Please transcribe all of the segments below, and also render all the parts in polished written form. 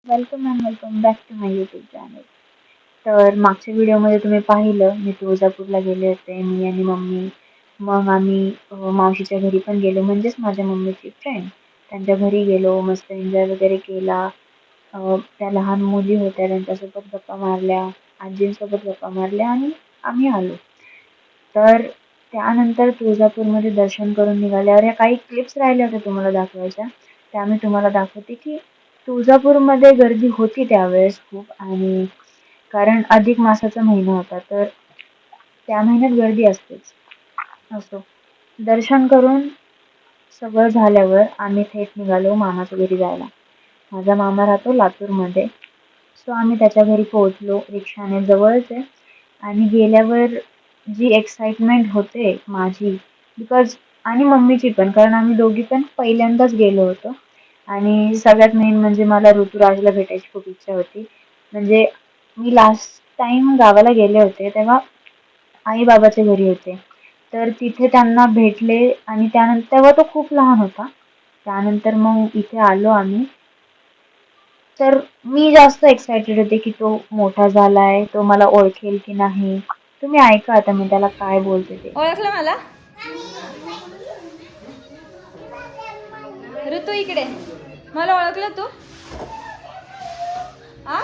Welcome and welcome back to my YouTube channel. तर मागच्या व्हिडिओमध्ये तुम्ही पाहिलं मी तुळजापूरला गेले होते, मी आणि मम्मी. मग आम्ही मावशीच्या घरी पण गेलो, म्हणजेच माझ्या मम्मीची फ्रेंड. त्यांच्या घरी गेलो, मस्त एन्जॉय वगैरे केला. त्या लहान मुली होत्या, त्यांच्यासोबत गप्पा मारल्या, आजींसोबत गप्पा मारल्या आणि आम्ही आलो. तर त्यानंतर तुळजापूरमध्ये दर्शन करून निघाल्यावर ह्या काही क्लिप्स राहिल्या होत्या तुम्हाला दाखवायच्या, त्या मी तुम्हाला दाखवते की तुळजापूरमध्ये गर्दी होती त्यावेळेस खूप. आणि कारण अधिक मासाचा महिना होता, तर त्या महिन्यात गर्दी असतेच. असो, दर्शन करून सगळं झाल्यावर आम्ही थेट निघालो मामाच्या घरी जायला. माझा मामा राहतो लातूरमध्ये. सो आम्ही त्याच्या घरी पोहोचलो रिक्षाने, जवळच आहे. आणि गेल्यावर जी एक्साइटमेंट होते माझी, बिकॉज आणि मम्मीची पण, कारण आम्ही दोघी पण पहिल्यांदाच गेलो होतो. आणि सगळ्यात मेन म्हणजे मला ऋतुराजला भेटायची खूप इच्छा होती. म्हणजे मी लास्ट टाइम गावाला गेले होते तेव्हा आई बाबाच्या घरी होते, तर तिथे त्यांना भेटले. आणि त्यानंतर तेव्हा तो खूप लहान होता. त्यानंतर मग इथे आलो आम्ही. तर मी जास्त एक्सायटेड होते की तो मोठा झालाय, तो मला ओळखेल की नाही. तुम्ही ऐका आता मी त्याला काय बोलते ते. ओळखलं मला? ऋतू इकडे. मला ओळखलं तू? आ?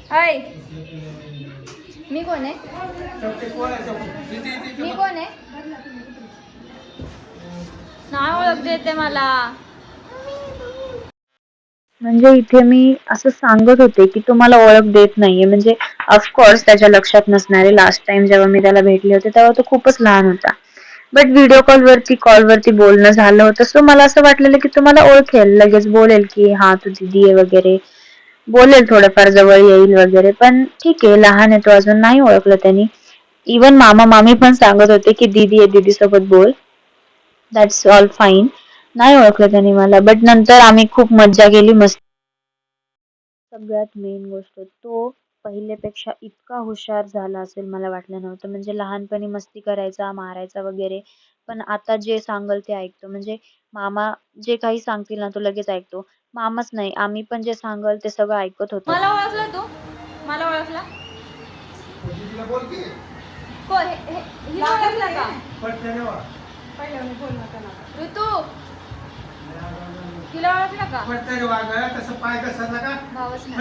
हाय, मी कोण आहे? मी कोण आहे? नाही ओळख देते मला. म्हणजे इथे मी असं सांगत होते की तो मला ओळख देत नाहीये, म्हणजे ऑफकोर्स त्याच्या लक्षात नसणार आहे. लास्ट टाइम जेव्हा मी त्याला भेटले होते तेव्हा तो खूपच लहान होता. बट व्हिडिओ कॉलवरती बोलणं झालं होतं, सो मला असं वाटलेलं की तो मला ओळखेल, लगेच बोलेल की हा तू दीदी आहे वगैरे, बोलेल थोडंफार, जवळ येईल वगैरे. पण ठीक आहे, लहान आहे तो अजून, नाही ओळखलं त्यांनी. इवन मामा मामी पण सांगत होते की दीदी आहे, दीदी सोबत बोल, दॅट्स ऑल फाईन. नाही ओळखलं त्यांनी मला. बट नंतर आम्ही खूप मज्जा केली, मस्त. सगळ्यात मेन गोष्ट, तो पहिल्यापेक्षा इतका हुशार झाला असेल मला वाटलं नव्हतं. म्हणजे लहानपणी मस्ती करायचा, मारायचा वगैरे, पण आता जे सांगल ते ऐकतो. म्हणजे मामा जे काही सांगतील ना तो लगेच ऐकतो. मामाच नाही, आम्ही पण जे सांगल ते सगळं ऐकत होतो. मला ओळखलं तू? मला ओळखला? हिला ओळखला का? ऋतू, तिला ओळखला का? भावच नाही.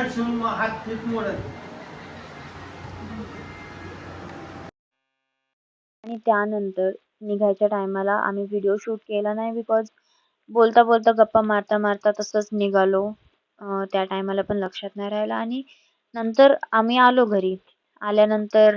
आणि त्यानंतर निघायच्या टायमाला आम्ही व्हिडिओ शूट केला नाही, बिकॉज बोलता बोलता गप्पा मारता मारता तसंच निघालो. त्या टायमाला पण लक्षात नाही राहिलं. आणि नंतर आम्ही आलो घरी. आल्यानंतर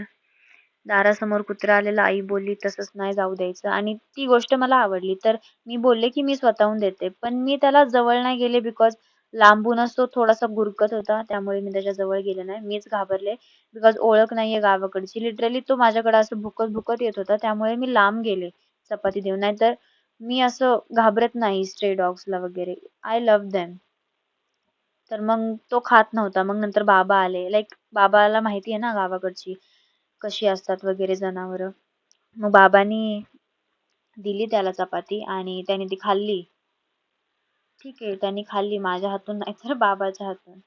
दारासमोर कुत्रा आलेला, आई बोलली तसंच नाही जाऊ द्यायचं, आणि ती गोष्ट मला आवडली. तर मी बोलले की मी स्वतःहून देते, पण मी त्याला जवळ नाही गेले, बिकॉज लांबूनच तो थोडासा गुरकत होता, त्यामुळे मी त्याच्या जवळ गेले नाही. मीच घाबरले, बिकॉज ओळख नाहीये गावाकडची. लिटरली तो माझ्याकडे असं भुकत भुकत येत होता, त्यामुळे मी लांब गेले चपाती देऊन. नाहीतर मी असं घाबरत नाही स्ट्रे डॉग्सला वगैरे, आय लव्ह देम. तर मग तो खात नव्हता. मग नंतर बाबा आले, लाईक बाबाला माहिती आहे ना गावाकडची कशी असतात वगैरे जनावरं. मग बाबांनी दिली त्याला चपाती आणि त्याने ती खाल्ली. ठीक आहे, त्यांनी खाल्ली माझ्या हातून नाही तर बाबाच्या हातून.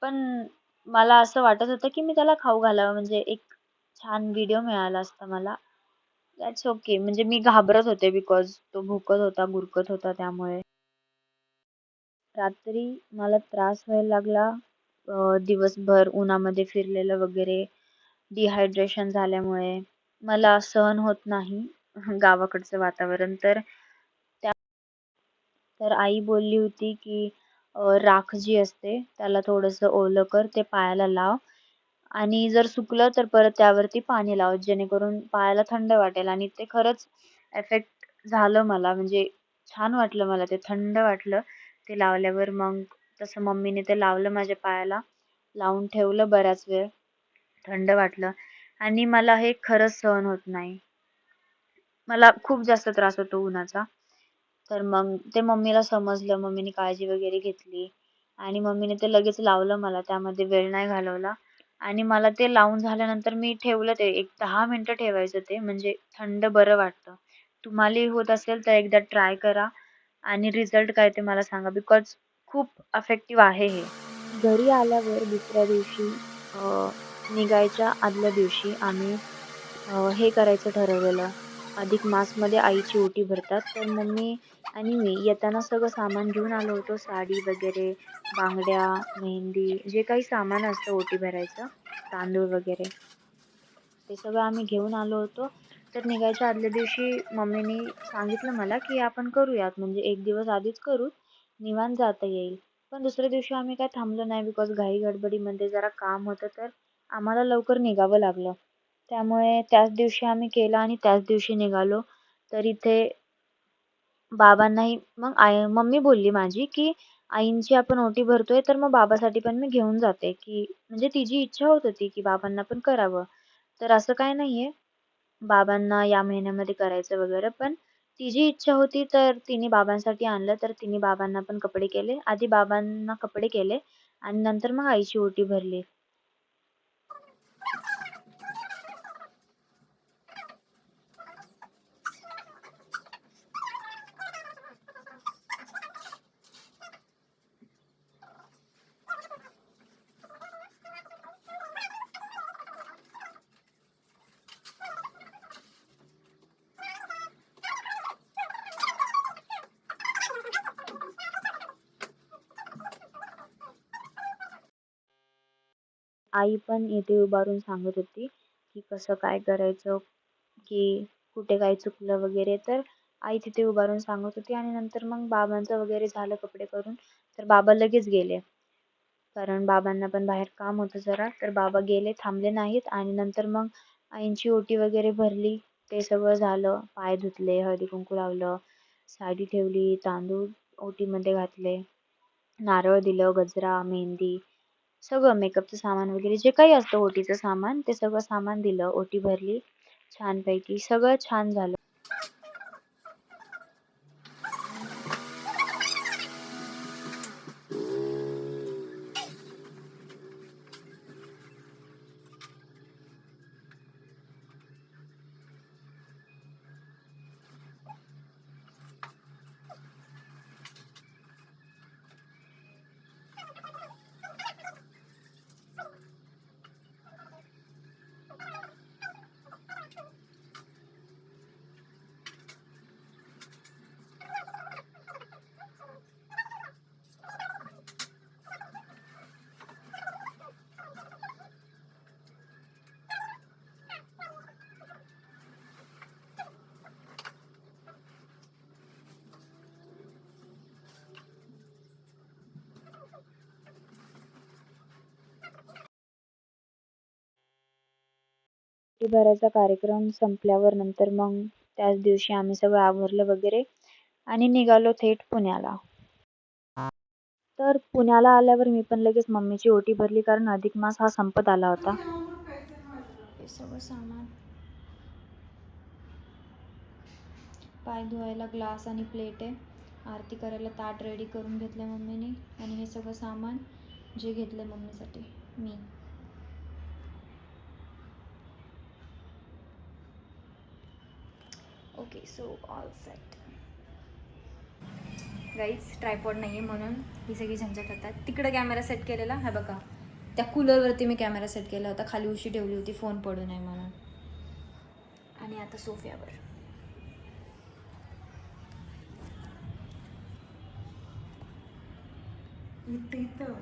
पण मला असं वाटत होतं की मी त्याला खाऊ घालावं, म्हणजे एक छान व्हिडिओ मिळाला असता मला. That's okay. म्हणजे मी घाबरत होते, बिकॉज तो भुकत होता, गुरकत होता, त्यामुळे. रात्री मला त्रास व्हायला लागला, दिवसभर उन्हामध्ये फिरलेलं वगैरे, डिहायड्रेशन झाल्यामुळे. मला सहन होत नाही गावाकडचं वातावरण. तर आई बोलली होती की राख जी असते त्याला थोडंसं ओलं कर, ते पायाला लाव, आणि जर सुकलं तर परत त्यावरती पाणी लाव, जेणेकरून पायाला थंड वाटेल. आणि ते खरंच इफेक्ट झालं मला, म्हणजे छान वाटलं मला, ते थंड वाटलं ते लावल्यावर. मग तसं मम्मीने ते लावलं माझ्या पायाला, लावून ठेवलं बराच वेळ, थंड वाटलं. आणि मला हे खरंच सहन होत नाही, मला खूप जास्त त्रास होतो उन्हाचा. तर मग ते मम्मीला समजलं, मम्मीने काळजी वगैरे घेतली. आणि मम्मीने ते लगेच लावलं मला, त्यामध्ये वेळ नाही घालवला. आणि मला ते लावून झाल्यानंतर मी ठेवलं ते एक 10 मिनिटं ठेवायचं ते, म्हणजे थंड बरं वाटतं. तुम्हालाही होत असेल तर एकदा ट्राय करा आणि रिझल्ट काय ते मला सांगा, बिकॉज खूप इफेक्टिव्ह आहे हे. घरी आल्यावर दुसऱ्या दिवशी निघायच्या आदल्या दिवशी आम्ही हे करायचं ठरवलेलं. अधिक मासमध्ये आईची ओटी भरतात, तर मम्मी आणि मी येताना सगळं सामान घेऊन आलो होतो. साडी वगैरे, बांगड्या, मेहंदी, जे काही सामान असतं ओटी भरायचं, तांदूळ वगैरे, ते सगळं आम्ही घेऊन आलो होतो. तर निघायच्या आदल्या दिवशी मम्मीनी सांगितलं मला, की आपण करूयात, म्हणजे 1 दिवस आधीच करू, निवांत जाता येईल. पण दुसऱ्या दिवशी आम्ही काही थांबलो नाही, बिकॉज घाई-गडबडीमध्ये जरा काम होतं, तर आम्हाला लवकर निघावं लागलं. त्यामुळे त्याच दिवशी आम्ही केलं आणि त्याच दिवशी निघालो. तर इथे बाबांनाही मग मम्मी बोलली माझी, की आईंची आपण ओटी भरतोय, तर मग बाबासाठी पण मी घेऊन जाते, की म्हणजे तिची इच्छा होत होती, की बाबांना पण करावं. तर असं काही नाहीये, बाबांना या महिन्यामध्ये करायचं वगैरे, पण तिची इच्छा होती, तर तिने बाबांसाठी आणलं. तर तिने बाबांना पण कपडे केले. आधी बाबांना कपडे केले आणि नंतर मग आईची ओटी भरली. आई पण इथे उभारून सांगत होती, की कसं काय करायचं, की कुठे काय चुकलं वगैरे. तर आई तिथे उभारून सांगत होती आणि नंतर मग बाबांचं वगैरे झालं कपडे करून, तर बाबा लगेच गेले. कारण बाबांना पण बाहेर काम होतं जरा, तर बाबा गेले, थांबले नाहीत. आणि नंतर मग आईंची ओटी वगैरे भरली. ते सगळं झालं. पाय धुतले, हळदी-कुंकू लावलं, साडी ठेवली, तांदूळ ओटीमध्ये घातले, नारळ दिलं, गजरा, मेहंदी, सगळं मेकअपचं सामान वगैरे जे काही असतं ओटीचं सामान, ते सगळं सामान दिलं. ओटी भरली छानपैकी. सगळं छान झालं. ओटी भरायचा कार्यक्रम संपल्यावर नंतर मग त्याच दिवशी आम्ही सगळं आवरलं वगैरे आणि निघालो थेट पुण्याला. तर पुण्याला आल्यावर मी पण लगेच मम्मीची ओटी भरली, कारण अधिक मास हा संपत आला होता. हे सगळं सामान, पाय धुवायला ग्लास आणि प्लेट आहे, आरती करायला ताट रेडी करून घेतलं मम्मीने, आणि हे सगळं सामान जे घेतलं मम्मीसाठी मी. Okay, so all set. Guys tripod नाही आहे म्हणून ही सगळी झंझट होतात. तिकडं कॅमेरा सेट केलेला हा बघा, त्या कूलरवरती मी कॅमेरा सेट केला होता, खाली उशी ठेवली होती फोन पडू नये म्हणून. आणि आता सोफ्यावर इथं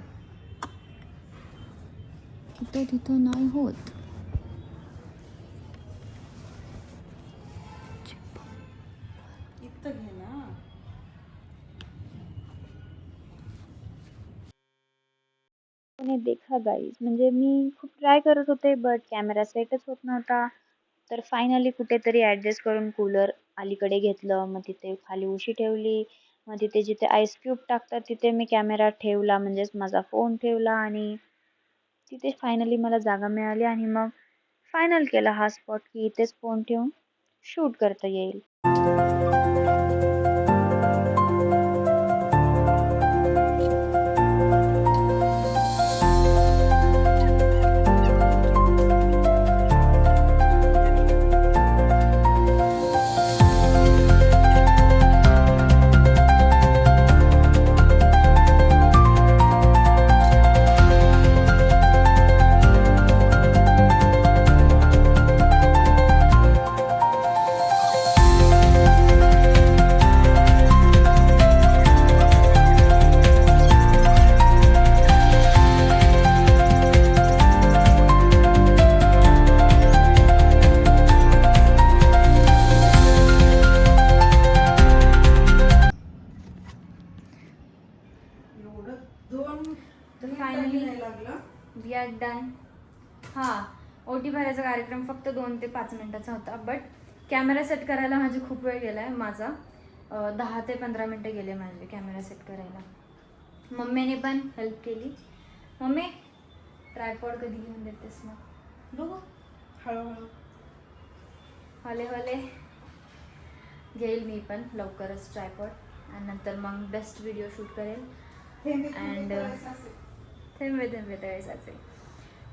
तिथं नाही होत. इथं घे ना. देखा गाईज, म्हणजे मी खूप ट्राय करत होते, बट कॅमेरा सेटच होत नव्हता. तर फायनली कुठेतरी ॲडजस्ट करून कूलर अलीकडे घेतलं, मग तिथे खाली उशी ठेवली, मग तिथे जिथे आईस क्यूब टाकतात तिथे मी कॅमेरा ठेवला, म्हणजेच माझा फोन ठेवला, आणि तिथे फायनली मला जागा मिळाली. आणि मग फायनल केला हा स्पॉट, की इथेच फोन ठेवून शूट करता येईल. एवढं 2 तर मिनिटांनी finally- नाही लागलं. We are done. हां, ओटी भरायचा कार्यक्रम फक्त 2 ते 5 मिनटाचा होता. बट कॅमेरा सेट करायला माझे खूप वेळ गेला आहे. माझा 10 ते 15 मिनटं गेले माझे कॅमेरा सेट करायला. मम्मीने पण हेल्प केली. मम्मी ट्रायपॉड कधी घेऊन देतेस मग? बघू हळूहळू. हले हले घेईल मी पण लवकरच ट्रायपॉड आणि नंतर मग बेस्ट व्हिडिओ शूट करेल. थेंबे And, थेंबे करायचं असेल. थेंबे थेंबे तळे साचे.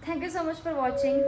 Thank you so much for watching.